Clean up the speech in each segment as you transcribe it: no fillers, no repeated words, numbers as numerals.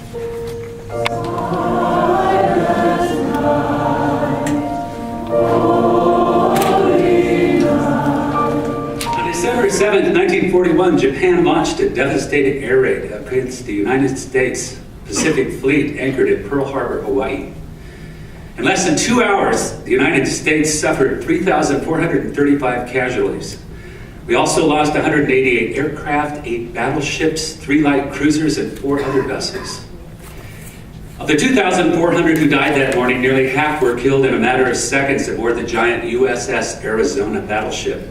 December 7th, 1941, Japan launched a devastating air raid against the United States Pacific Fleet anchored at Pearl Harbor, Hawaii. In less than 2 hours, the United States suffered 3,435 casualties. We also lost 188 aircraft, 8 battleships, 3 light cruisers, and 4 other vessels. Of the 2,400 who died that morning, nearly half were killed in a matter of seconds aboard the giant USS Arizona battleship.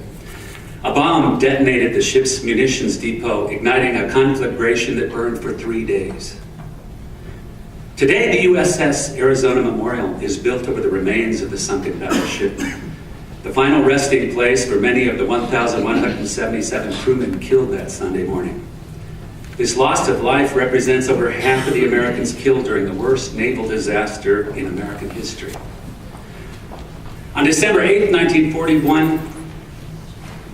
A bomb detonated the ship's munitions depot, igniting a conflagration that burned for 3 days. Today, the USS Arizona Memorial is built over the remains of the sunken battleship, the final resting place for many of the 1,177 crewmen killed that Sunday morning. This loss of life represents over half of the Americans killed during the worst naval disaster in American history. On December 8, 1941,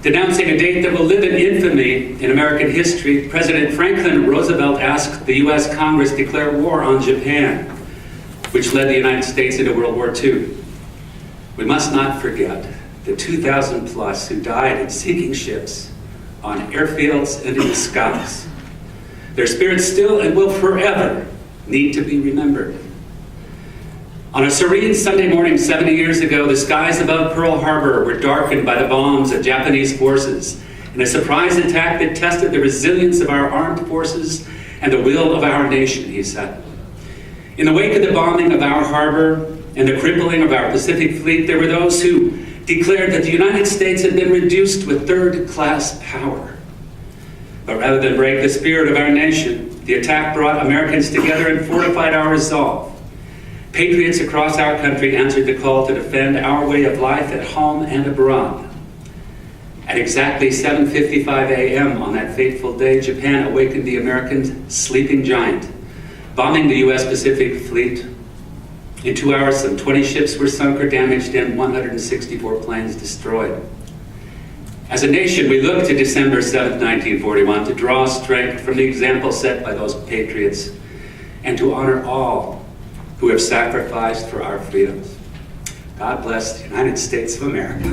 denouncing a date that will live in infamy in American history, President Franklin Roosevelt asked the U.S. Congress to declare war on Japan, which led the United States into World War II. We must not forget the 2,000 plus who died in sinking ships, on airfields, and in the skies. Their spirits still and will forever need to be remembered. On a serene Sunday morning 70 years ago, the skies above Pearl Harbor were darkened by the bombs of Japanese forces in a surprise attack that tested the resilience of our armed forces and the will of our nation, he said. In the wake of the bombing of our harbor and the crippling of our Pacific Fleet, there were those who declared that the United States had been reduced to a third-class power. But rather than break the spirit of our nation, the attack brought Americans together and fortified our resolve. Patriots across our country answered the call to defend our way of life at home and abroad. At exactly 7:55 a.m. on that fateful day, Japan awakened the American sleeping giant, bombing the U.S. Pacific Fleet. In 2 hours, some 20 ships were sunk or damaged and 164 planes destroyed. As a nation, we look to December 7, 1941 to draw strength from the example set by those patriots and to honor all who have sacrificed for our freedoms. God bless the United States of America.